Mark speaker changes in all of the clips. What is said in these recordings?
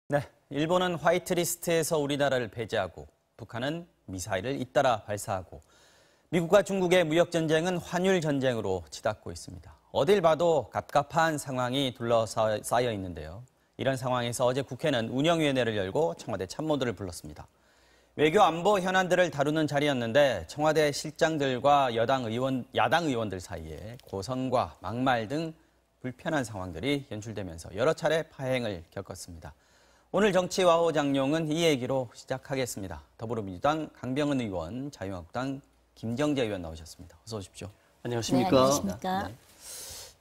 Speaker 1: 네, 일본은 화이트리스트에서 우리나라를 배제하고 북한은 미사일을 잇따라 발사하고 미국과 중국의 무역전쟁은 환율전쟁으로 치닫고 있습니다. 어딜 봐도 갑갑한 상황이 둘러싸여 있는데요. 이런 상황에서 어제 국회는 운영위원회를 열고 청와대 참모들을 불렀습니다. 외교 안보 현안들을 다루는 자리였는데 청와대 실장들과 야당 의원들 사이에 고성과 막말 등 불편한 상황들이 연출되면서 여러 차례 파행을 겪었습니다. 오늘 정치와호 장룡은 이 얘기로 시작하겠습니다. 더불어민주당 강병은 의원, 자유한국당 김정재 의원 나오셨습니다. 어서 오십시오.
Speaker 2: 안녕하십니까.
Speaker 3: 네, 안녕하십니까.
Speaker 1: 네.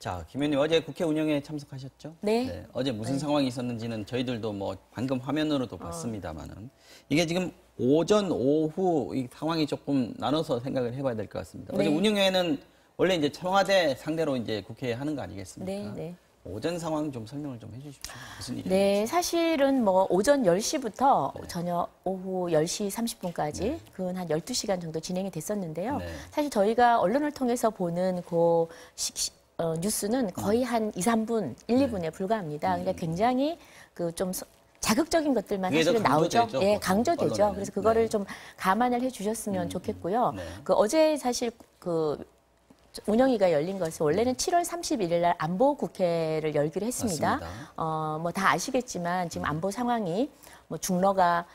Speaker 1: 자, 김 의원님 어제 국회 운영에 참석하셨죠?
Speaker 3: 네.
Speaker 1: 어제 무슨 상황이 있었는지는 저희들도 뭐 방금 화면으로도 봤습니다만은 이게 지금 오전, 오후 이 상황이 조금 나눠서 생각을 해봐야 될 것 같습니다.
Speaker 3: 네.
Speaker 1: 어제 운영회는 원래 이제 청와대 상대로 이제 국회에 하는 거 아니겠습니까?
Speaker 3: 네, 네.
Speaker 1: 오전 상황 좀 설명을 좀 해주십시오. 무슨 일이에요?
Speaker 3: 네, 사실은 뭐 오전 10시부터 저녁 오후 10시 30분까지 근 한 12시간 정도 진행이 됐었는데요.
Speaker 1: 네.
Speaker 3: 사실 저희가 언론을 통해서 보는 그 뉴스는 거의 한 2, 3분, 1, 2분에 불과합니다. 그러니까 굉장히 그 좀 자극적인 것들만
Speaker 1: 그게 더
Speaker 3: 사실은 나오죠.
Speaker 1: 강조되죠,
Speaker 3: 예,
Speaker 1: 보통
Speaker 3: 강조되죠.
Speaker 1: 언론에는.
Speaker 3: 그래서 그거를
Speaker 1: 네.
Speaker 3: 좀 감안을 해 주셨으면 좋겠고요.
Speaker 1: 네.
Speaker 3: 그 어제 사실 그 운영위가 열린 것은 원래는 7월 31일 날 안보 국회를 열기로 했습니다.
Speaker 1: 맞습니다.
Speaker 3: 뭐 다 아시겠지만 지금 안보 상황이 뭐 중러가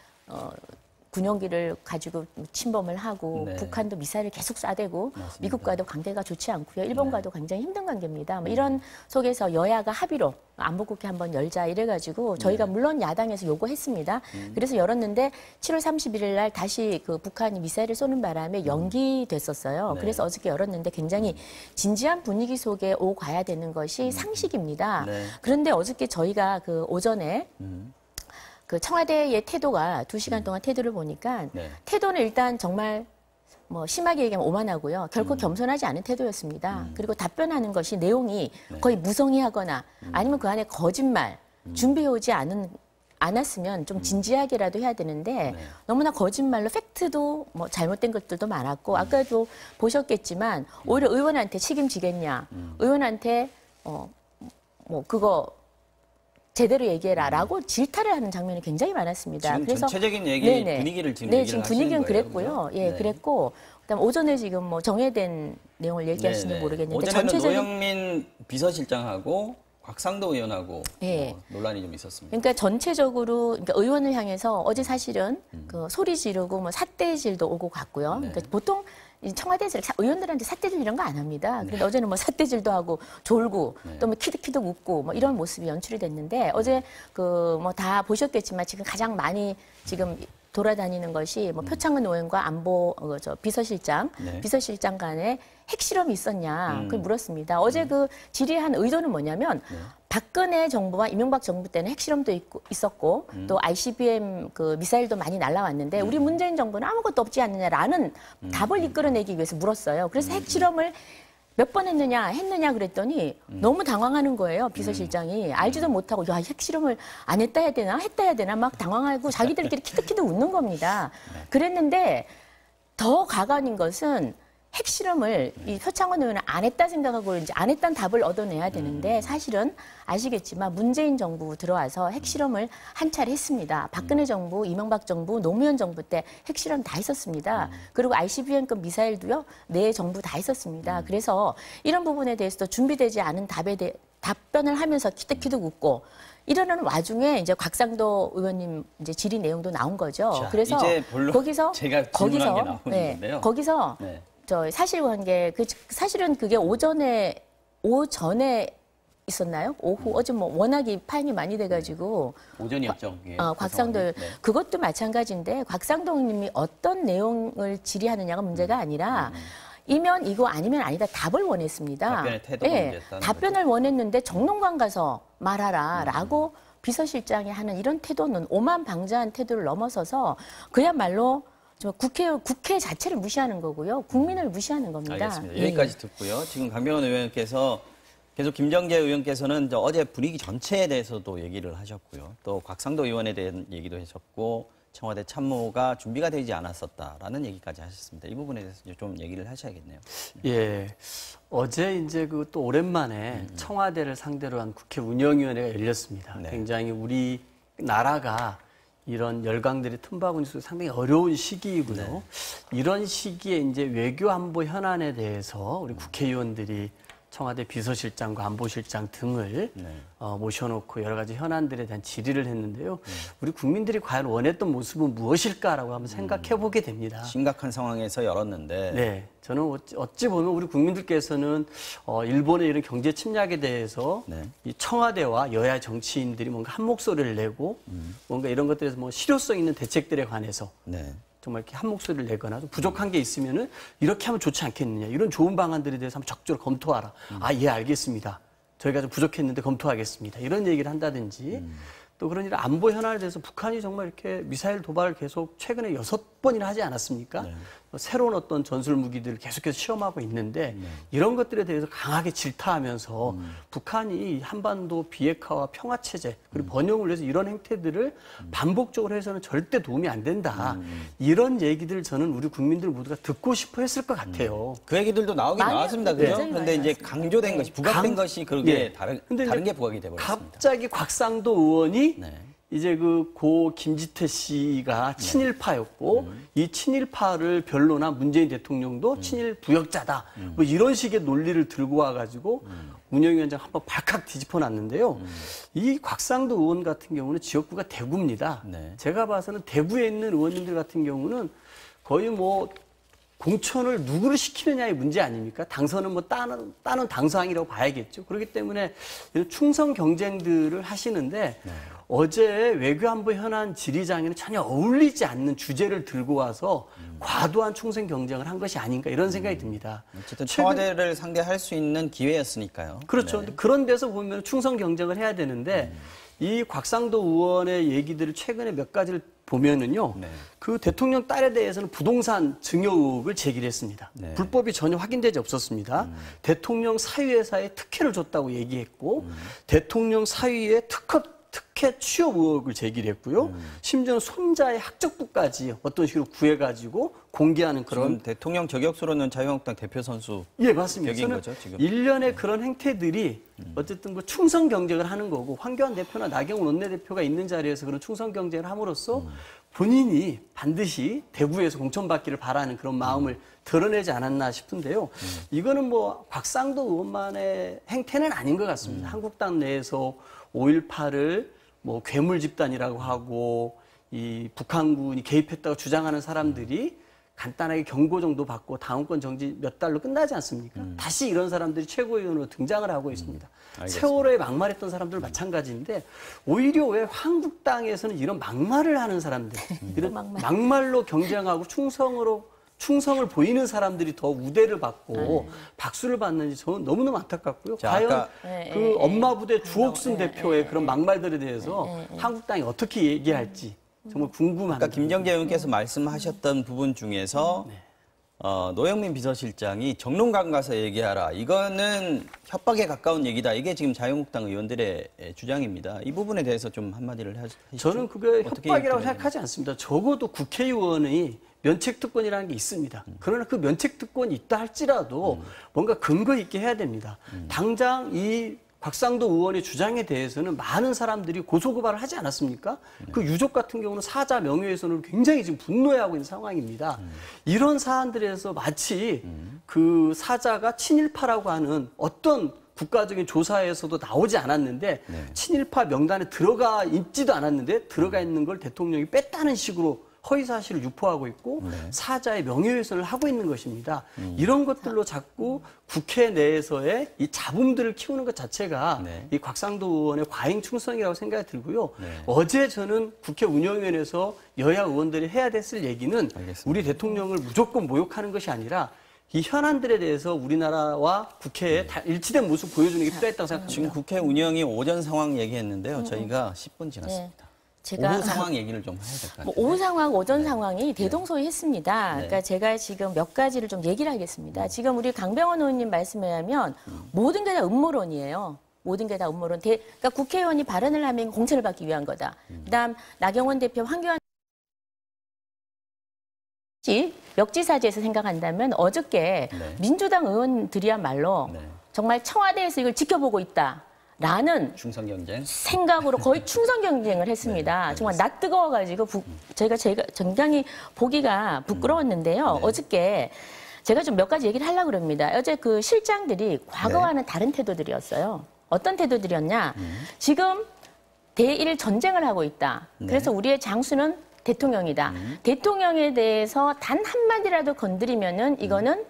Speaker 3: 군용기를 가지고 침범을 하고
Speaker 1: 네.
Speaker 3: 북한도 미사일을 계속 쏴대고
Speaker 1: 맞습니다.
Speaker 3: 미국과도 관계가 좋지 않고요. 일본과도 굉장히 힘든 관계입니다. 뭐 이런 속에서 여야가 합의로 안보국회 한번 열자 이래가지고 저희가 물론 야당에서 요구했습니다. 그래서 열었는데 7월 31일 날 다시 그 북한이 미사일을 쏘는 바람에 연기됐었어요.
Speaker 1: 네.
Speaker 3: 그래서 어저께 열었는데 굉장히 진지한 분위기 속에 오가야 되는 것이 상식입니다.
Speaker 1: 네.
Speaker 3: 그런데 어저께 저희가 그 오전에 그 청와대의 태도가 2시간 동안 태도를 보니까
Speaker 1: 네.
Speaker 3: 태도는 일단 정말 뭐 심하게 얘기하면 오만하고요. 결코 겸손하지 않은 태도였습니다. 그리고 답변하는 것이 내용이 거의 무성의하거나 아니면 그 안에 거짓말, 준비해오지 않았으면 좀 진지하게라도 해야 되는데 너무나 거짓말로 팩트도 뭐 잘못된 것들도 많았고 아까도 보셨겠지만 오히려 의원한테 책임지겠냐. 의원한테 뭐 그거 제대로 얘기해라라고 질타를 하는 장면이 굉장히 많았습니다.
Speaker 1: 지금
Speaker 3: 그래서
Speaker 1: 전체적인 얘기
Speaker 3: 네네.
Speaker 1: 분위기를 지금
Speaker 3: 네,
Speaker 1: 얘기를
Speaker 3: 지금
Speaker 1: 하시는
Speaker 3: 분위기는
Speaker 1: 거예요,
Speaker 3: 그랬고요.
Speaker 1: 그죠?
Speaker 3: 예,
Speaker 1: 네.
Speaker 3: 그랬고 그다음 오전에 지금 뭐 정해된 내용을 얘기하시는지
Speaker 1: 네네.
Speaker 3: 모르겠는데
Speaker 1: 오전에는
Speaker 3: 전체적인
Speaker 1: 노영민 비서실장하고 곽상도 의원하고
Speaker 3: 예.
Speaker 1: 논란이 좀 있었습니다.
Speaker 3: 그러니까 전체적으로 그러니까 의원을 향해서 어제 사실은 그 소리 지르고 뭐 삿대질도 오고 갔고요.
Speaker 1: 네.
Speaker 3: 그러니까 보통 이 청와대에서 의원들한테 삿대질 이런 거 안 합니다. 그런데 어제는 뭐 삿대질도 하고 졸고 또 뭐 키득키득 웃고 뭐 이런 모습이 연출이 됐는데 어제 그 뭐 다 보셨겠지만 지금 가장 많이 지금 돌아다니는 것이 뭐 표창원 의원과 안보 비서실장
Speaker 1: 네.
Speaker 3: 비서실장 간에 핵실험이 있었냐 그걸 물었습니다. 어제 그 질의한 의도는 뭐냐면 박근혜 정부와 이명박 정부 때는 핵실험도 있었고 또 ICBM 그 미사일도 많이 날라왔는데 우리 문재인 정부는 아무것도 없지 않느냐라는 답을 이끌어내기 위해서 물었어요. 그래서 핵실험을 몇 번 했느냐 그랬더니 너무 당황하는 거예요. 비서실장이 알지도 못하고 야 핵실험을 안 했다 해야 되나 했다 해야 되나 막 당황하고 자기들끼리 키득키득 웃는 겁니다. 그랬는데 더 가관인 것은 핵실험을 이 표창원 의원은 안 했다 생각하고 이제 안 했다는 답을 얻어내야 되는데 사실은 아시겠지만 문재인 정부 들어와서 핵실험을 한 차례 했습니다. 박근혜 정부, 이명박 정부, 노무현 정부 때 핵실험 다 했었습니다. 그리고 ICBM급 미사일도요, 네 정부 다 했었습니다. 그래서 이런 부분에 대해서도 준비되지 않은 답변을 하면서 키득키득 웃고 이러는 와중에 이제 곽상도 의원님 이제 질의 내용도 나온 거죠.
Speaker 1: 자,
Speaker 3: 그래서
Speaker 1: 이제 본론
Speaker 3: 거기서
Speaker 1: 제가 질문한 게 나오는 건데요.
Speaker 3: 거기서
Speaker 1: 네.
Speaker 3: 저 사실관계 사실은 그게 오전에 있었나요? 오후 어제 뭐 워낙에 파행이 많이 돼가지고
Speaker 1: 오전이었죠. 그게
Speaker 3: 곽상도
Speaker 1: 네.
Speaker 3: 그것도 마찬가지인데 곽상도 의원님이 어떤 내용을 질의하느냐가 문제가 아니라 이면 이거 아니면 아니다 답을 원했습니다.
Speaker 1: 답변의 태도가
Speaker 3: 네,
Speaker 1: 문제였다는
Speaker 3: 답변을 원했는데 정론관 가서 말하라라고 비서실장이 하는 이런 태도는 오만방자한 태도를 넘어서서 그야말로 국회 자체를 무시하는 거고요. 국민을 무시하는 겁니다.
Speaker 1: 알겠습니다. 여기까지 듣고요. 지금 강병원 의원께서 계속 김정재 의원께서는 어제 분위기 전체에 대해서도 얘기를 하셨고요. 또 곽상도 의원에 대한 얘기도 하셨고 청와대 참모가 준비가 되지 않았었다라는 얘기까지 하셨습니다. 이 부분에 대해서 좀 얘기를 하셔야겠네요.
Speaker 2: 예. 어제 이제 그 또 오랜만에 청와대를 상대로 한 국회 운영위원회가 열렸습니다.
Speaker 1: 네.
Speaker 2: 굉장히 우리 나라가 이런 열강들이 틈바구니 속에 상당히 어려운 시기이고요.
Speaker 1: 네.
Speaker 2: 이런 시기에 이제 외교 안보 현안에 대해서 우리 국회의원들이 청와대 비서실장과 안보실장 등을
Speaker 1: 네.
Speaker 2: 모셔놓고 여러 가지 현안들에 대한 질의를 했는데요. 우리 국민들이 과연 원했던 모습은 무엇일까라고 한번 생각해 보게 됩니다.
Speaker 1: 심각한 상황에서 열었는데
Speaker 2: 네, 저는 어찌 보면 우리 국민들께서는 일본의 이런 경제 침략에 대해서
Speaker 1: 네.
Speaker 2: 이 청와대와 여야 정치인들이 뭔가 한 목소리를 내고 뭔가 이런 것들에서 뭐 실효성 있는 대책들에 관해서
Speaker 1: 네.
Speaker 2: 정말 이렇게 한 목소리를 내거나 좀 부족한 게 있으면은 이렇게 하면 좋지 않겠느냐. 이런 좋은 방안들에 대해서 한번 적극적으로 검토하라. 아, 예, 알겠습니다. 저희가 좀 부족했는데 검토하겠습니다. 이런 얘기를 한다든지 또 그런 이런 안보 현안에 대해서 북한이 정말 이렇게 미사일 도발을 계속 최근에 6번이나 하지 않았습니까?
Speaker 1: 네.
Speaker 2: 새로운 어떤 전술 무기들을 계속해서 시험하고 있는데 이런 것들에 대해서 강하게 질타하면서 북한이 한반도 비핵화와 평화체제 그리고 번영을 위해서 이런 행태들을 반복적으로 해서는 절대 도움이 안 된다. 이런 얘기들을 저는 우리 국민들 모두가 듣고 싶어 했을 것 같아요.
Speaker 1: 그 얘기들도 나오긴
Speaker 3: 많이
Speaker 1: 나왔습니다.
Speaker 3: 굉장히
Speaker 1: 그죠?
Speaker 3: 많이
Speaker 1: 그런데 이제
Speaker 3: 나왔습니다.
Speaker 1: 강조된 것이 부각된 것이 그렇게
Speaker 2: 예.
Speaker 1: 다른
Speaker 2: 근데 이제
Speaker 1: 게 부각이 돼 버렸습니다.
Speaker 2: 갑자기 곽상도 의원이
Speaker 1: 네.
Speaker 2: 이제 그 고 김지태 씨가 친일파였고 이 친일파를 변론한 문재인 대통령도 친일 부역자다. 뭐 이런 식의 논리를 들고 와가지고 운영위원장 한번 발칵 뒤집어 놨는데요. 이 곽상도 의원 같은 경우는 지역구가 대구입니다.
Speaker 1: 네.
Speaker 2: 제가 봐서는 대구에 있는 의원님들 같은 경우는 거의 뭐 공천을 누구를 시키느냐의 문제 아닙니까? 당선은 뭐 따는 당사항이라고 봐야겠죠. 그렇기 때문에 이런 충성 경쟁들을 하시는데 어제 외교안보 현안 질의장에는 전혀 어울리지 않는 주제를 들고 와서 과도한 충성 경쟁을 한 것이 아닌가 이런 생각이 듭니다.
Speaker 1: 어쨌든 청와대를 상대할 수 있는 기회였으니까요.
Speaker 2: 그렇죠.
Speaker 1: 네.
Speaker 2: 그런 데서 보면 충성 경쟁을 해야 되는데 이 곽상도 의원의 얘기들을 최근에 몇 가지를 보면은요.
Speaker 1: 네.
Speaker 2: 그 대통령 딸에 대해서는 부동산 증여 의혹을 제기를 했습니다.
Speaker 1: 네.
Speaker 2: 불법이 전혀 확인되지 없었습니다. 대통령 사위회사에 특혜를 줬다고 얘기했고 대통령 사위의 특혜 취업 의혹을 제기를 했고요. 심지어는 손자의 학적부까지 어떤 식으로 구해가지고 공개하는 그런.
Speaker 1: 지금 대통령 저격수로는 자유한국당 대표 선수
Speaker 2: 예, 맞습니다.
Speaker 1: 격인
Speaker 2: 저는
Speaker 1: 거죠, 지금.
Speaker 2: 일련의 그런 행태들이 어쨌든 그 충성 경쟁을 하는 거고 황교안 대표나 나경원 원내대표가 있는 자리에서 그런 충성 경쟁을 함으로써 본인이 반드시 대구에서 공천받기를 바라는 그런 마음을 드러내지 않았나 싶은데요. 이거는 뭐 곽상도 의원만의 행태는 아닌 것 같습니다. 한국당 내에서 5.18을 뭐 괴물 집단이라고 하고 이 북한군이 개입했다고 주장하는 사람들이 간단하게 경고 정도 받고 다음권 정지 몇 달로 끝나지 않습니까? 다시 이런 사람들이 최고위원으로 등장을 하고 있습니다.
Speaker 1: 알겠습니다.
Speaker 2: 세월호에 막말했던 사람들 마찬가지인데 오히려 왜 한국당에서는 이런 막말을 하는 사람들, 이런 막말로 경쟁하고 충성을 보이는 사람들이 더 우대를 받고 박수를 받는지 저는 너무너무 안타깝고요.
Speaker 1: 자,
Speaker 2: 과연
Speaker 1: 아까
Speaker 2: 그 엄마 부대 주옥순 대표의 그런 막말들에 대해서 한국당이 어떻게 얘기할지 정말 궁금합니다.
Speaker 1: 아까 김정재 의원께서 말씀하셨던 부분 중에서
Speaker 2: 네.
Speaker 1: 노영민 비서실장이 정론강 가서 얘기하라. 이거는 협박에 가까운 얘기다. 이게 지금 자유한국당 의원들의 주장입니다. 이 부분에 대해서 좀 한마디를 하시죠.
Speaker 2: 저는 그게
Speaker 1: 어떻게
Speaker 2: 협박이라고
Speaker 1: 얘기하는지.
Speaker 2: 생각하지 않습니다. 적어도 국회의원이 면책특권이라는 게 있습니다. 그러나 그 면책특권이 있다 할지라도 뭔가 근거 있게 해야 됩니다. 당장 이 곽상도 의원의 주장에 대해서는 많은 사람들이 고소고발을 하지 않았습니까? 그 유족 같은 경우는 사자 명예훼손을 굉장히 지금 분노해하고 있는 상황입니다. 이런 사안들에서 마치 그 사자가 친일파라고 하는 어떤 국가적인 조사에서도 나오지 않았는데 친일파 명단에 들어가 있지도 않았는데 들어가 있는 걸 대통령이 뺐다는 식으로 허위 사실을 유포하고 있고 사자의 명예훼손을 하고 있는 것입니다. 이런 것들로 자꾸 국회 내에서의 이 잡음들을 키우는 것 자체가 이 곽상도 의원의 과잉 충성이라고 생각이 들고요. 어제 저는 국회 운영위원회에서 여야 의원들이 해야 됐을 얘기는
Speaker 1: 알겠습니다.
Speaker 2: 우리 대통령을 무조건 모욕하는 것이 아니라 이 현안들에 대해서 우리나라와 국회에 다 일치된 모습 보여주는 게 필요했다고 생각합니다.
Speaker 1: 지금 국회 운영이 오전 상황 얘기했는데요. 저희가 10분 지났습니다. 오후 상황 얘기를 좀 해야 될 것 같아요.
Speaker 3: 오후 상황, 오전 상황이 대동소이했습니다.
Speaker 1: 네.
Speaker 3: 그러니까 제가 지금 몇 가지를 좀 얘기를 하겠습니다. 지금 우리 강병원 의원님 말씀에 의하면 모든 게 다 음모론이에요. 모든 게 다 음모론. 그러니까 국회의원이 발언을 하면 공천을 받기 위한 거다. 그다음 나경원 대표, 황교안 역지사지에서 생각한다면 어저께 민주당 의원들이야말로 정말 청와대에서 이걸 지켜보고 있다. 라는
Speaker 1: 충성 경쟁.
Speaker 3: 생각으로 거의 충성 경쟁을 했습니다. 정말 낯 뜨거워가지고 제가 굉장히 보기가 부끄러웠는데요. 어저께 제가 좀 몇 가지 얘기를 하려고 그럽니다. 어제 그 실장들이 과거와는 다른 태도들이었어요. 어떤 태도들이었냐? 지금 대일 전쟁을 하고 있다. 그래서 우리의 장수는 대통령이다. 대통령에 대해서 단 한마디라도 건드리면은 이거는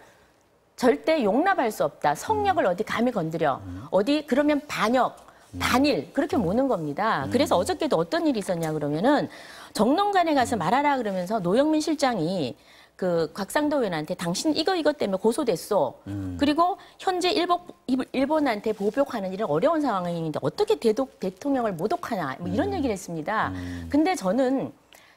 Speaker 3: 절대 용납할 수 없다. 성역을 어디 감히 건드려. 어디 그러면 반역, 반일 그렇게 모는 겁니다. 그래서 어저께도 어떤 일이 있었냐 그러면은 정론관에 가서 말하라 그러면서 노영민 실장이 그 곽상도 의원한테 당신 이것 때문에 고소됐어. 그리고 현재 일본한테 보복하는 일은 어려운 상황인데 어떻게 대통령을 모독하냐 뭐 이런 얘기를 했습니다. 근데 저는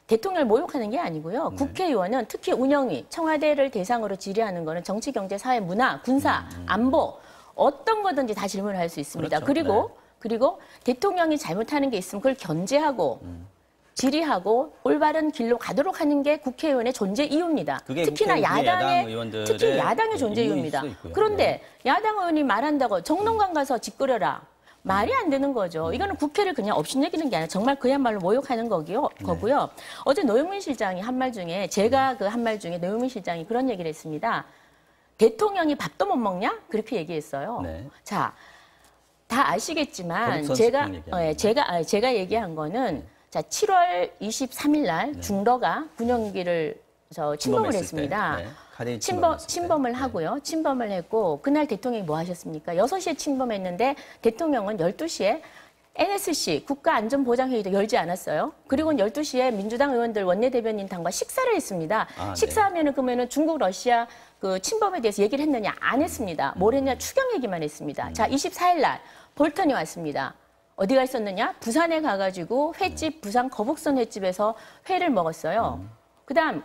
Speaker 3: 대통령을 모욕하는 게 아니고요. 국회의원은 특히 운영위, 청와대를 대상으로 질의하는 거는 정치, 경제, 사회, 문화, 군사, 안보 어떤 거든지 다 질문을 할 수 있습니다.
Speaker 1: 그렇죠.
Speaker 3: 그리고 대통령이 잘못하는 게 있으면 그걸 견제하고 질의하고 올바른 길로 가도록 하는 게 국회의원의 존재 이유입니다. 특히나 특히 야당의 존재 이유입니다. 그런데 야당 의원이 말한다고 정론관 가서 짓거려라. 말이 안 되는 거죠. 이거는 국회를 그냥 업신여기는 게 아니라 정말 그야말로 모욕하는 거고요. 어제 노영민 실장이 한 말 중에 제가 그 한 말 중에 노영민 실장이 그런 얘기를 했습니다. 대통령이 밥도 못 먹냐? 그렇게 얘기했어요.
Speaker 1: 네.
Speaker 3: 자, 다 아시겠지만 제가 얘기한 거는 자 7월 23일 날 중러가 군용기를 침범을 했습니다. 침범을 하고요. 침범을 했고 그날 대통령이 뭐 하셨습니까? 6시에 침범했는데 대통령은 12시에 NSC 국가안전보장회의도 열지 않았어요. 그리고 12시에 민주당 의원들 원내대변인단과 식사를 했습니다. 식사하면은 그러면은 중국 러시아 그 침범에 대해서 얘기를 했느냐? 안 했습니다. 뭘 했냐? 추경 얘기만 했습니다. 자 24일 날 볼턴이 왔습니다. 어디가 있었느냐? 부산에 가가지고 횟집 부산 거북선 횟집에서 회를 먹었어요. 그다음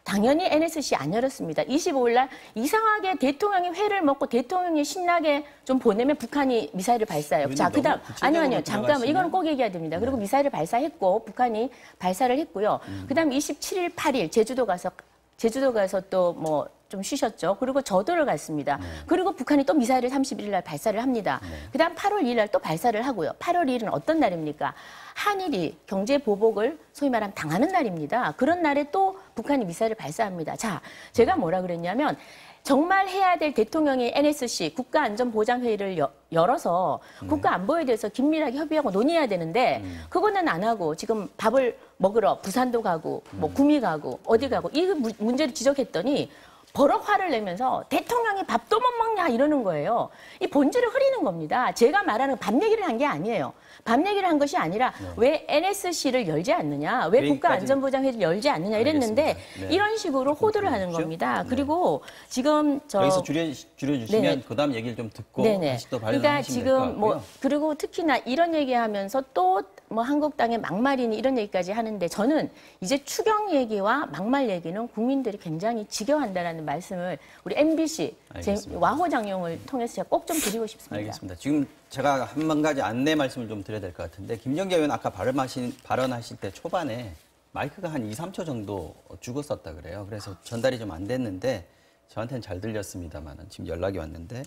Speaker 3: 당연히 NSC 안 열었습니다. 25일 날 이상하게 대통령이 회를 먹고 대통령이 신나게 좀 보내면 북한이 미사일을 발사해요. 자, 그다음 아니요. 잠깐만. 이거는 꼭 얘기해야 됩니다. 그리고 미사일을 발사했고 북한이 발사를 했고요. 그다음 27일, 8일 제주도 가서 또 뭐 좀 쉬셨죠. 그리고 저도를 갔습니다. 그리고 북한이 또 미사일을 31일 날 발사를 합니다. 그다음 8월 2일 날 또 발사를 하고요. 8월 2일은 어떤 날입니까? 한일이 경제 보복을 소위 말하면 당하는 날입니다. 그런 날에 또 북한이 미사일을 발사합니다. 자, 제가 뭐라 그랬냐면 정말 해야 될 대통령이 NSC 국가안전보장회의를 열어서 국가안보에 대해서 긴밀하게 협의하고 논의해야 되는데 그거는 안 하고 지금 밥을 먹으러 부산도 가고 뭐 구미 가고 어디 가고 이 문제를 지적했더니 버럭 화를 내면서 대통령이 밥도 못 먹냐 이러는 거예요. 이 본질을 흐리는 겁니다. 제가 말하는 밥 얘기를 한 게 아니에요. 밥 얘기를 한 것이 아니라 왜 NSC를 열지 않느냐, 왜 국가안전보장회의를 열지 않느냐 이랬는데 이런 식으로 호도를 하는 겁니다. 그리고 지금
Speaker 1: 여기서 줄여주시면 그다음 얘기를 좀 듣고 다시 또 발언하시면 될 것 같고요. 뭐
Speaker 3: 그리고 특히나 이런 얘기하면서 또 뭐 한국당의 막말이니 이런 얘기까지 하는데 저는 이제 추경 얘기와 막말 얘기는 국민들이 굉장히 지겨워한다라는 말씀을 우리 MBC 와호 장용을 통해서 제가 꼭 좀 드리고 싶습니다.
Speaker 1: 알겠습니다. 지금 제가 한 가지 안내 말씀을 좀 드려야 될 것 같은데 김정재 의원 아까 발언하실 때 초반에 마이크가 한 2, 3초 정도 죽었었다 그래요. 그래서 전달이 좀 안 됐는데 저한테는 잘 들렸습니다만 지금 연락이 왔는데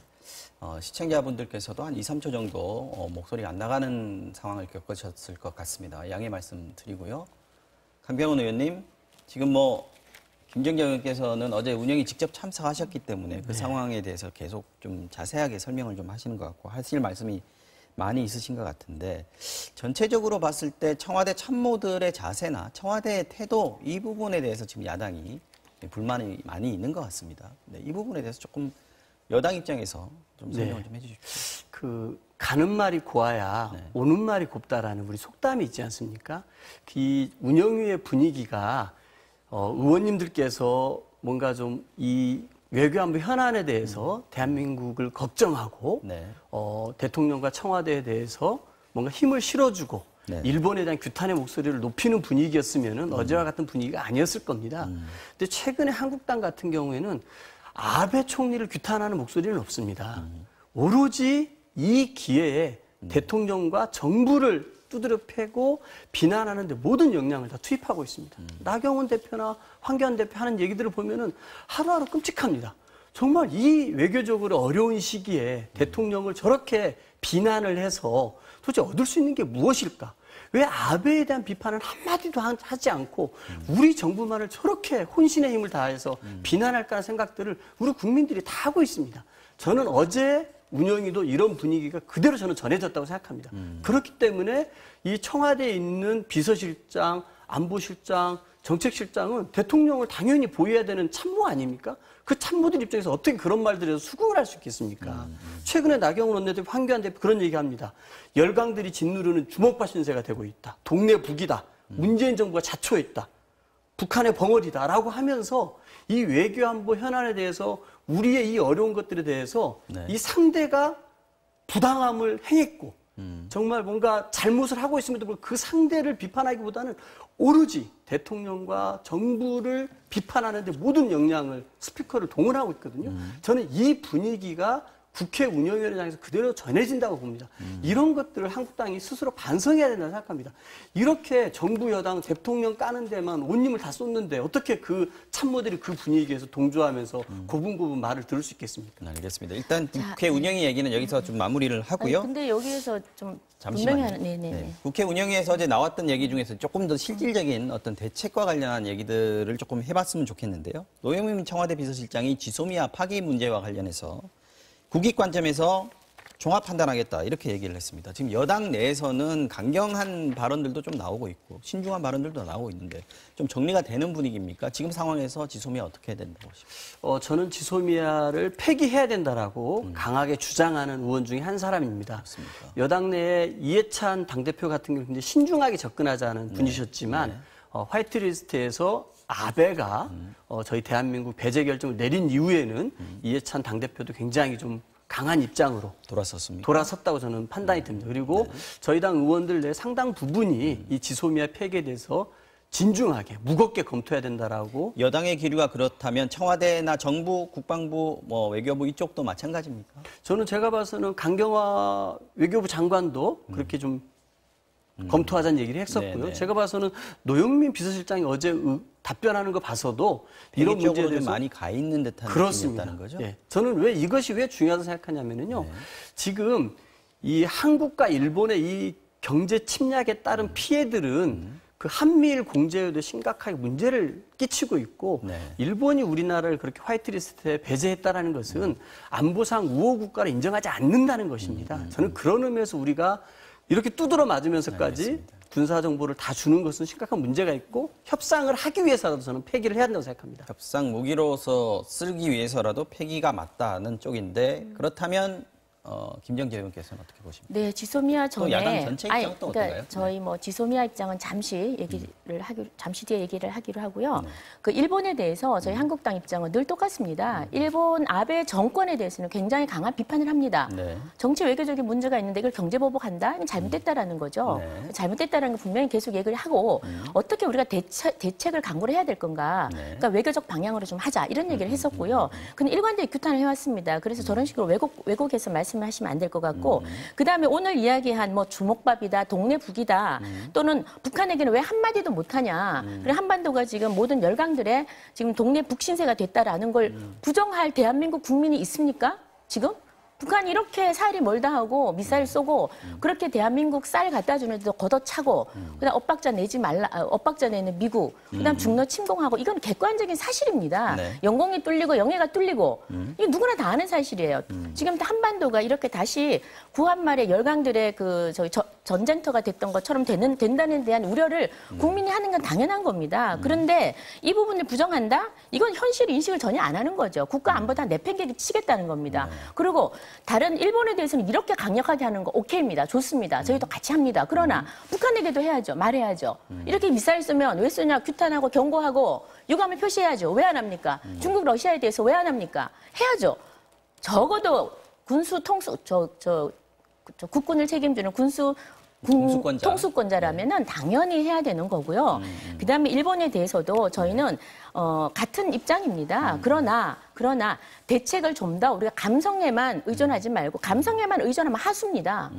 Speaker 1: 시청자분들께서도 한 2, 3초 정도 목소리가 안 나가는 상황을 겪으셨을 것 같습니다. 양해 말씀 드리고요. 강병훈 의원님, 지금 뭐 김정재 의원께서는 어제 운영이 직접 참석하셨기 때문에 그 상황에 대해서 계속 좀 자세하게 설명을 좀 하시는 것 같고 하실 말씀이 많이 있으신 것 같은데 전체적으로 봤을 때 청와대 참모들의 자세나 청와대의 태도 이 부분에 대해서 지금 야당이 불만이 많이 있는 것 같습니다. 네, 이 부분에 대해서 조금 여당 입장에서 좀 설명을 좀 해주십시오.
Speaker 2: 가는 말이 고와야 오는 말이 곱다라는 우리 속담이 있지 않습니까? 이 운영위의 분위기가 의원님들께서 뭔가 좀 이 외교안보 현안에 대해서 대한민국을 걱정하고 대통령과 청와대에 대해서 뭔가 힘을 실어주고 일본에 대한 규탄의 목소리를 높이는 분위기였으면 어제와 같은 분위기가 아니었을 겁니다. 근데 최근에 한국당 같은 경우에는 아베 총리를 규탄하는 목소리는 없습니다. 오로지 이 기회에 대통령과 정부를 두드려 패고 비난하는 데 모든 역량을 다 투입하고 있습니다. 나경원 대표나 황교안 대표 하는 얘기들을 보면은 하루하루 끔찍합니다. 정말 이 외교적으로 어려운 시기에 대통령을 저렇게 비난을 해서 도대체 얻을 수 있는 게 무엇일까? 왜 아베에 대한 비판을 한마디도 하지 않고 우리 정부만을 저렇게 혼신의 힘을 다해서 비난할까 하는 생각들을 우리 국민들이 다 하고 있습니다. 저는 어제 운영위도 이런 분위기가 그대로 저는 전해졌다고 생각합니다. 그렇기 때문에 이 청와대에 있는 비서실장, 안보실장, 정책실장은 대통령을 당연히 보호해야 되는 참모 아닙니까? 그 참모들 입장에서 어떻게 그런 말들에서 수긍을 할 수 있겠습니까? 최근에 나경원 원내대표, 황교안 대표 그런 얘기합니다. 열강들이 짓누르는 주먹밥 신세가 되고 있다. 동네 북이다. 문재인 정부가 자초했다. 북한의 벙어리다라고 하면서 이 외교안보 현안에 대해서 우리의 이 어려운 것들에 대해서
Speaker 1: 네.
Speaker 2: 이 상대가 부당함을 행했고 정말 뭔가 잘못을 하고 있음에도 불구하고 그 상대를 비판하기보다는 오로지 대통령과 정부를 비판하는 데 모든 역량을 스피커를 동원하고 있거든요. 저는 이 분위기가 국회 운영위원회장에서 그대로 전해진다고 봅니다. 이런 것들을 한국당이 스스로 반성해야 된다고 생각합니다. 이렇게 정부 여당 대통령 까는 데만 온 힘을 다 쏟는데 어떻게 그 참모들이 그 분위기에서 동조하면서 고분고분 말을 들을 수 있겠습니까?
Speaker 1: 알겠습니다. 일단 국회 운영위 얘기는 여기서 좀 마무리를 하고요.
Speaker 3: 근데 여기에서 좀
Speaker 1: 잠시만요.
Speaker 3: 분명히 네네.
Speaker 1: 국회 운영위에서 어제 나왔던 얘기 중에서 조금 더 실질적인 어떤 대책과 관련한 얘기들을 조금 해봤으면 좋겠는데요. 노영민 청와대 비서실장이 지소미아 파기 문제와 관련해서 국익 관점에서 종합 판단하겠다 이렇게 얘기를 했습니다. 지금 여당 내에서는 강경한 발언들도 좀 나오고 있고 신중한 발언들도 나오고 있는데 좀 정리가 되는 분위기입니까? 지금 상황에서 지소미아 어떻게 해야 된다고 보십니까?
Speaker 2: 저는 지소미아를 폐기해야 된다라고 강하게 주장하는 의원 중에 한 사람입니다.
Speaker 1: 그렇습니까?
Speaker 2: 여당 내에 이해찬 당대표 같은 경우 굉장히 신중하게 접근하자는 분이셨지만 화이트리스트에서 아베가 저희 대한민국 배제 결정을 내린 이후에는 이해찬 당대표도 굉장히 좀 강한 입장으로
Speaker 1: 돌아섰습니다.
Speaker 2: 돌아섰다고 저는 판단이 듭니다. 그리고 저희 당 의원들 내 상당 부분이 이 지소미아 폐기에 대해서 진중하게 무겁게 검토해야 된다라고.
Speaker 1: 여당의 기류가 그렇다면 청와대나 정부, 국방부, 외교부 이쪽도 마찬가지입니까?
Speaker 2: 저는 제가 봐서는 강경화 외교부 장관도 그렇게 좀 검토하자는 얘기를 했었고요.
Speaker 1: 네네.
Speaker 2: 제가 봐서는 노영민 비서실장이 어제 답변하는 거 봐서도 이런 문제에
Speaker 1: 좀
Speaker 2: 대해서
Speaker 1: 많이 가 있는 듯한
Speaker 2: 그렇습니다.
Speaker 1: 느낌이었다는 거죠?
Speaker 2: 예. 저는 이것이 왜 중요하다고 생각하냐면요. 지금 이 한국과 일본의 이 경제 침략에 따른 피해들은 그 한미일 공제에도 심각하게 문제를 끼치고 있고 일본이 우리나라를 그렇게 화이트리스트에 배제했다라는 것은 안보상 우호 국가를 인정하지 않는다는 것입니다. 저는 그런 의미에서 우리가 이렇게 두드러 맞으면서까지
Speaker 1: 알겠습니다.
Speaker 2: 군사 정보를 다 주는 것은 심각한 문제가 있고 협상을 하기 위해서라도 저는 폐기를 해야 된다고 생각합니다.
Speaker 1: 협상 무기로서 쓰기 위해서라도 폐기가 맞다는 쪽인데 그렇다면 김정재 의원께서는 어떻게 보십니까?
Speaker 3: 네, 지소미아 전에
Speaker 1: 야당 전체 입장은 또 어떤가요?
Speaker 3: 저희 지소미아 입장은 잠시 뒤에 얘기를 하기로 하고요. 그 일본에 대해서 저희 한국당 입장은 늘 똑같습니다. 일본 아베 정권에 대해서는 굉장히 강한 비판을 합니다. 정치 외교적인 문제가 있는데 이걸 경제 보복한다? 이건 잘못됐다라는 거죠. 잘못됐다라는 거 분명히 계속 얘기를 하고 어떻게 우리가 대책을 강구를 해야 될 건가? 그러니까 외교적 방향으로 좀 하자 이런 얘기를 했었고요. 근데 일관되게 규탄을 해왔습니다. 그래서 저런 식으로 왜곡해서 말씀하시면 안 될 것 같고 그다음에 오늘 이야기한 주먹밥이다, 동네 북이다 또는 북한에게는 왜 한마디도 못하냐. 그래 한반도가 지금 모든 열강들의 지금 동네 북 신세가 됐다라는 걸 부정할 대한민국 국민이 있습니까? 지금? 북한이 이렇게 사일이 멀다 하고 미사일 쏘고 그렇게 대한민국 쌀 갖다 주는데도 걷어차고 그다음 엇박자 내는 미국 그다음 중러 침공하고 이건 객관적인 사실입니다. 영공이 뚫리고 영해가 뚫리고 이게 누구나 다 아는 사실이에요. 지금 한반도가 이렇게 다시 구한말의 열강들의 전쟁터가 됐던 것처럼 된다는 대한 우려를 국민이 하는 건 당연한 겁니다. 그런데 이 부분을 부정한다? 이건 현실 인식을 전혀 안 하는 거죠. 국가 안보 다 내팽개기 치겠다는 겁니다. 그리고 다른 일본에 대해서는 이렇게 강력하게 하는 거 오케이입니다. 좋습니다. 저희도 같이 합니다. 그러나 북한에게도 해야죠. 말해야죠. 이렇게 미사일 쏘면 왜 쏘냐 규탄하고 경고하고 유감을 표시해야죠. 왜 안 합니까? 중국, 러시아에 대해서 왜 안 합니까? 해야죠. 적어도 군수 통수 국군을 책임지는 통수권자라면은 당연히 해야 되는 거고요. 그다음에 일본에 대해서도 저희는 같은 입장입니다. 그러나 대책을 좀 더 우리가 감성에만 의존하지 말고 감성에만 의존하면 하수입니다.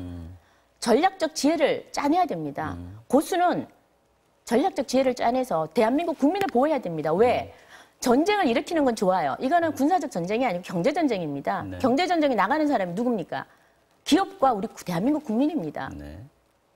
Speaker 3: 전략적 지혜를 짜내야 됩니다. 고수는 전략적 지혜를 짜내서 대한민국 국민을 보호해야 됩니다. 왜? 전쟁을 일으키는 건 좋아요. 이거는 군사적 전쟁이 아니고 경제 전쟁입니다.
Speaker 1: 네.
Speaker 3: 경제 전쟁에 나가는 사람이 누굽니까? 기업과 우리 대한민국 국민입니다.
Speaker 1: 네.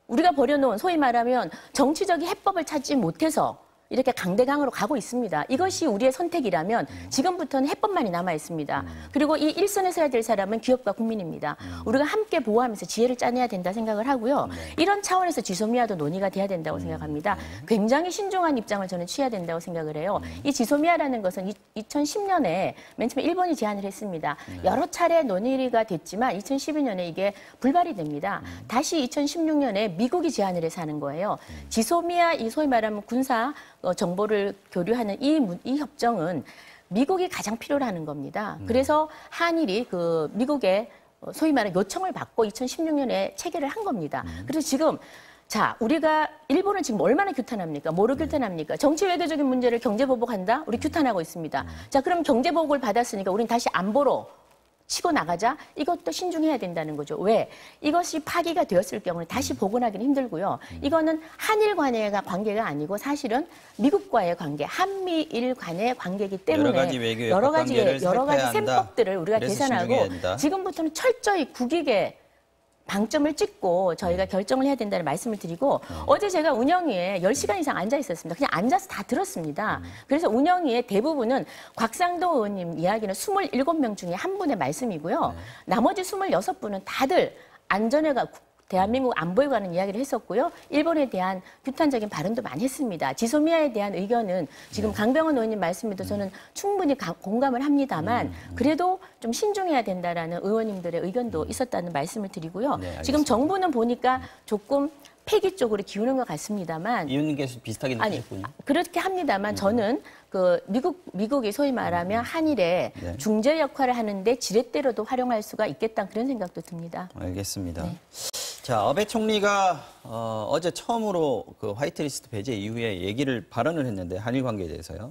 Speaker 3: 우리가 벌여놓은 소위 말하면 정치적인 해법을 찾지 못해서 이렇게 강대강으로 가고 있습니다. 이것이 우리의 선택이라면 지금부터는 해법만이 남아 있습니다. 그리고 이 일선에 서야 될 사람은 기업과 국민입니다. 우리가 함께 보호하면서 지혜를 짜내야 된다 생각을 하고요. 이런 차원에서 지소미아도 논의가 돼야 된다고 생각합니다. 굉장히 신중한 입장을 저는 취해야 된다고 생각을 해요. 이 지소미아라는 것은 2010년에 맨 처음에 일본이 제안을 했습니다. 여러 차례 논의가 됐지만 2012년에 이게 불발이 됩니다. 다시 2016년에 미국이 제안을 해서 하는 거예요. 지소미아 이 소위 말하면 군사 정보를 교류하는 이 협정은 미국이 가장 필요로 하는 겁니다. 그래서 한일이 그 미국의 소위 말하는 요청을 받고 2016년에 체결을 한 겁니다. 그래서 지금 자, 우리가 일본은 지금 얼마나 규탄합니까? 뭐로 규탄합니까? 정치 외교적인 문제를 경제 보복한다? 우리 규탄하고 있습니다. 자, 그럼 경제 보복을 받았으니까 우리는 다시 안보로 치고 나가자. 이것도 신중해야 된다는 거죠. 왜? 이것이 파기가 되었을 경우는 다시 복원하기는 힘들고요. 이거는 한일 간의 관계가 아니고 사실은 미국과의 관계, 한미일 간의 관계이기 때문에
Speaker 1: 여러 가지
Speaker 3: 셈법들을 우리가 계산하고 지금부터는 철저히 국익에 방점을 찍고 저희가 결정을 해야 된다는 말씀을 드리고 어제 제가 운영위에 10시간 이상 앉아 있었습니다. 그냥 앉아서 다 들었습니다. 그래서 운영위의 대부분은 곽상도 의원님 이야기는 27명 중에 한 분의 말씀이고요. 나머지 26분은 다들 안전에가 대한민국 안보에 관한 이야기를 했었고요. 일본에 대한 규탄적인 발언도 많이 했습니다. 지소미아에 대한 의견은 지금 강병원 의원님 말씀에도 저는 충분히 공감을 합니다만 그래도 좀 신중해야 된다라는 의원님들의 의견도 있었다는 말씀을 드리고요.
Speaker 1: 네,
Speaker 3: 지금 정부는 보니까 조금 폐기 쪽으로 기우는 것 같습니다만
Speaker 1: 이웃님께서 비슷하게 느끼셨군요.
Speaker 3: 그렇게 합니다만 저는 그 미국이 소위 말하면 한일의
Speaker 1: 네.
Speaker 3: 중재 역할을 하는데 지렛대로도 활용할 수가 있겠다 그런 생각도 듭니다.
Speaker 1: 알겠습니다.
Speaker 3: 네.
Speaker 1: 자, 아베 총리가 어제 처음으로 그 화이트리스트 배제 이후에 발언을 했는데 한일 관계에 대해서요.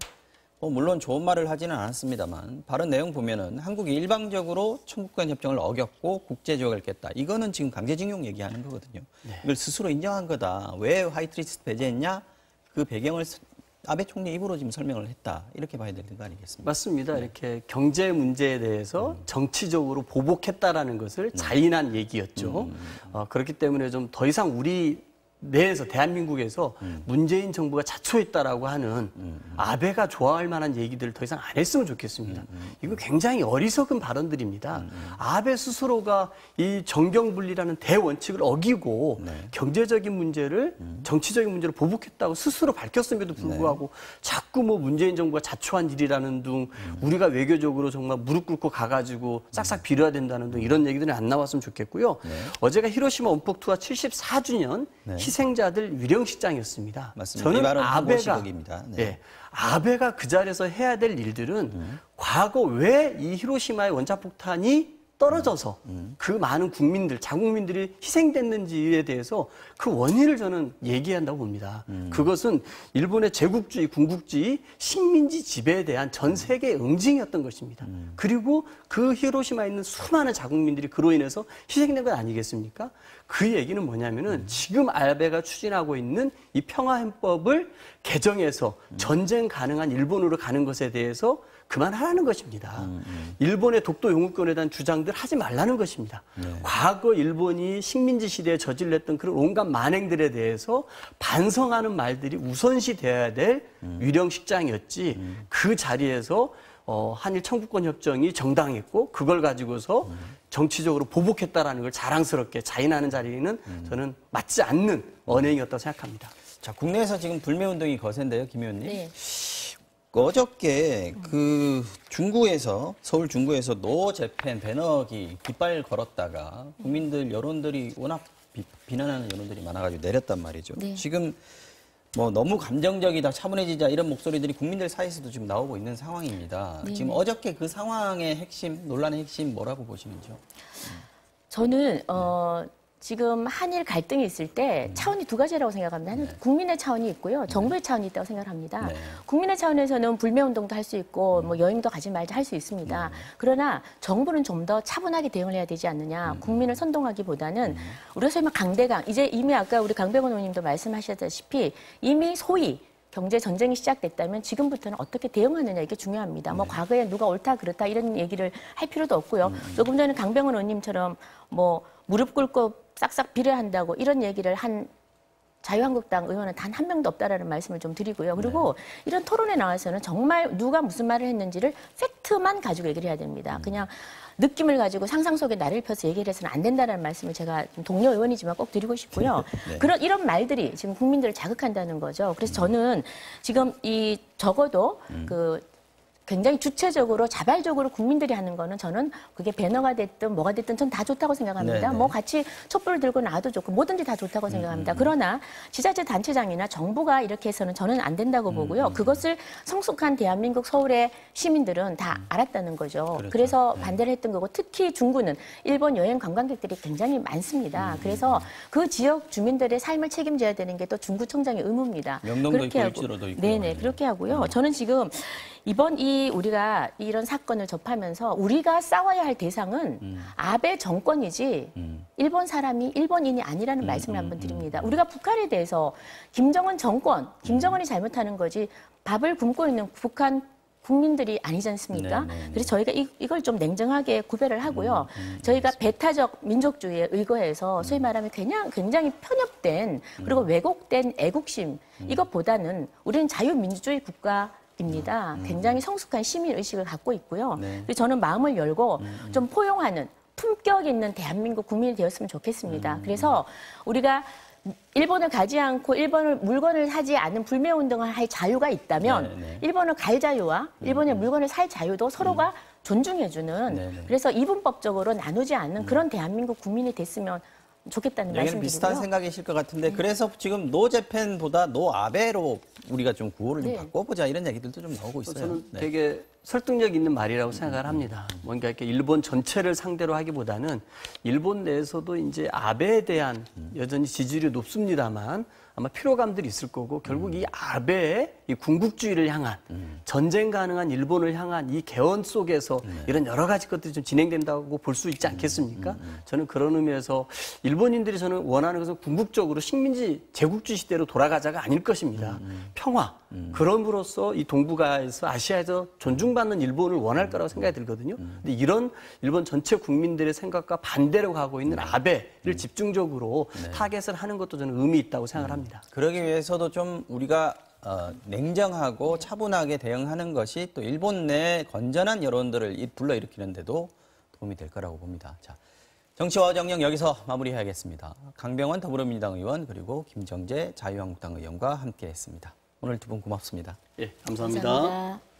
Speaker 1: 물론 좋은 말을 하지는 않았습니다만 발언 내용 보면은 한국이 일방적으로 청구권 협정을 어겼고 국제조약을 깼다. 이거는 지금 강제징용 얘기하는 거거든요.
Speaker 2: 네.
Speaker 1: 이걸 스스로 인정한 거다. 왜 화이트리스트 배제했냐? 그 배경을 아베 총리 입으로 지금 설명을 했다. 이렇게 봐야 되는 거 아니겠습니까?
Speaker 2: 맞습니다. 이렇게 경제 문제에 대해서 정치적으로 보복했다라는 것을 자인한 얘기였죠. 그렇기 때문에 좀 더 이상 우리 내에서 대한민국에서 문재인 정부가 자초했다라고 하는 아베가 좋아할 만한 얘기들을 더 이상 안 했으면 좋겠습니다. 이거 굉장히 어리석은 발언들입니다. 아베 스스로가 이 정경분리라는 대원칙을 어기고 경제적인 문제를 정치적인 문제를 보복했다고 스스로 밝혔음에도 불구하고 자꾸 뭐 문재인 정부가 자초한 일이라는 등 우리가 외교적으로 정말 무릎 꿇고 가가지고 싹싹 빌어야 된다는 등 이런 얘기들이 안 나왔으면 좋겠고요. 어제가 히로시마 원폭 투하 74주년 희생자들 위령식장이었습니다.
Speaker 1: 맞습니다.
Speaker 2: 저는 아베가 그 자리에서 해야 될 일들은 과거 왜 이 히로시마의 원자폭탄이 떨어져서 그 많은 국민들, 자국민들이 희생됐는지에 대해서 그 원인을 저는 얘기한다고 봅니다. 그것은 일본의 제국주의, 군국주의, 식민지 지배에 대한 전 세계의 응징이었던 것입니다. 그리고 그 히로시마에 있는 수많은 자국민들이 그로 인해서 희생된 것 아니겠습니까? 그 얘기는 뭐냐면은 지금 아베가 추진하고 있는 이 평화헌법을 개정해서 전쟁 가능한 일본으로 가는 것에 대해서 그만하라는 것입니다. 일본의 독도 영유권에 대한 주장들 하지 말라는 것입니다. 과거 일본이 식민지 시대에 저질렀던 그런 온갖 만행들에 대해서 반성하는 말들이 우선시 돼야 될 위령식장이었지 그 자리에서 한일 청구권 협정이 정당했고 그걸 가지고서 정치적으로 보복했다라는 걸 자랑스럽게 자인하는 자리는 저는 맞지 않는 언행이었다고 생각합니다.
Speaker 1: 자, 국내에서 지금 불매운동이 거센데요, 김 의원님.
Speaker 3: 네.
Speaker 1: 어저께 그 서울 중구에서 노 재팬 배너기 깃발 걸었다가 국민들 여론들이 워낙 비난하는 여론들이 많아가지고 내렸단 말이죠.
Speaker 3: 네.
Speaker 1: 지금 뭐 너무 감정적이다, 차분해지자 이런 목소리들이 국민들 사이에서도 지금 나오고 있는 상황입니다.
Speaker 3: 네.
Speaker 1: 지금 어저께 그 상황의 핵심, 논란의 핵심 뭐라고 보시는지요?
Speaker 3: 저는 지금 한일 갈등이 있을 때 차원이 두 가지라고 생각합니다. 하나는 국민의 차원이 있고요. 정부의 차원이 있다고 생각합니다. 국민의 차원에서는 불매운동도 할 수 있고 뭐 여행도 가지 말자 할 수 있습니다. 그러나 정부는 좀 더 차분하게 대응을 해야 되지 않느냐. 국민을 선동하기보다는 우리가 소위 강대강, 이제 이미 아까 우리 강병원 의원님도 말씀하셨다시피 이미 소위 경제 전쟁이 시작됐다면 지금부터는 어떻게 대응하느냐 이게 중요합니다. 뭐 과거에 누가 옳다 그렇다 이런 얘기를 할 필요도 없고요. 조금 전에 강병원 의원님처럼 뭐 무릎 꿇고 싹싹 빌어한다고 이런 얘기를 한 자유한국당 의원은 단 한 명도 없다라는 말씀을 좀 드리고요. 그리고 이런 토론에 나와서는 정말 누가 무슨 말을 했는지를 팩트만 가지고 얘기를 해야 됩니다. 그냥 느낌을 가지고 상상 속에 나를 펴서 얘기를 해서는 안 된다는 말씀을 제가 동료 의원이지만 꼭 드리고 싶고요. 이런 말들이 지금 국민들을 자극한다는 거죠. 그래서 저는 지금 적어도 굉장히 주체적으로 자발적으로 국민들이 하는 거는 저는 그게 배너가 됐든 뭐가 됐든 전 다 좋다고 생각합니다. 뭐 같이 촛불을 들고 나와도 좋고 뭐든지 다 좋다고 생각합니다. 그러나 지자체 단체장이나 정부가 이렇게 해서는 저는 안 된다고 보고요. 그것을 성숙한 대한민국 서울의 시민들은 다 알았다는 거죠. 그래서 반대를 했던 거고 특히 중구는 일본 여행 관광객들이 굉장히 많습니다. 그래서 그 지역 주민들의 삶을 책임져야 되는 게 또 중구청장의 의무입니다.
Speaker 1: 명동도 있고 일지로도 있고.
Speaker 3: 네네 그렇게 하고요. 저는 지금 이번 우리가 이런 사건을 접하면서 우리가 싸워야 할 대상은 아베 정권이지 일본 사람이 일본인이 아니라는 말씀을 한번 드립니다. 우리가 북한에 대해서 김정은 정권, 김정은이 잘못하는 거지 밥을 굶고 있는 북한 국민들이 아니지 않습니까? 그래서 저희가 이걸 좀 냉정하게 구별을 하고요. 저희가 배타적 민족주의에 의거해서 소위 말하면 그냥 굉장히 편협된 그리고 왜곡된 애국심 이것보다는 우리는 자유민주주의 국가입니다. 굉장히 성숙한 시민 의식을 갖고 있고요. 그래서 저는 마음을 열고 좀 포용하는 품격 있는 대한민국 국민이 되었으면 좋겠습니다. 그래서 우리가 일본을 가지 않고 일본을 물건을 사지 않는 불매운동을 할 자유가 있다면 일본을 갈 자유와 일본의 물건을 살 자유도 서로가 존중해주는 그래서 이분법적으로 나누지 않는 그런 대한민국 국민이 됐으면 좋겠다는 말씀드리고요.
Speaker 1: 비슷한 생각이실 것 같은데 그래서 지금 노재팬보다 노아베로 우리가 좀 구호를 좀 바꿔보자 이런 얘기들도 좀 나오고 있어요.
Speaker 2: 저는 되게 설득력 있는 말이라고 생각을 합니다. 뭔가 이렇게 일본 전체를 상대로 하기보다는 일본 내에서도 이제 아베에 대한 여전히 지지율이 높습니다만 아마 피로감들이 있을 거고 결국 이 아베의 이 군국주의를 향한 전쟁 가능한 일본을 향한 이 개헌 속에서 이런 여러 가지 것들이 좀 진행된다고 볼 수 있지 않겠습니까? 저는 그런 의미에서 일본인들이 저는 원하는 것은 궁극적으로 식민지 제국주의 시대로 돌아가자가 아닐 것입니다. 평화. 그럼으로써 이 동북아에서 아시아에서 존중받는 일본을 원할 거라고 생각이 들거든요. 근데 이런 일본 전체 국민들의 생각과 반대로 가고 있는 아베를 집중적으로 타겟을 하는 것도 저는 의미 있다고 생각을 합니다.
Speaker 1: 그러기 위해서도 좀 우리가 냉정하고 차분하게 대응하는 것이 또 일본 내 건전한 여론들을 불러일으키는데도 도움이 될 거라고 봅니다. 자, 정치와 정령 여기서 마무리해야겠습니다. 강병원 더불어민주당 의원 그리고 김정재 자유한국당 의원과 함께했습니다. 오늘 두 분 고맙습니다.
Speaker 2: 예, 감사합니다.
Speaker 3: 감사합니다.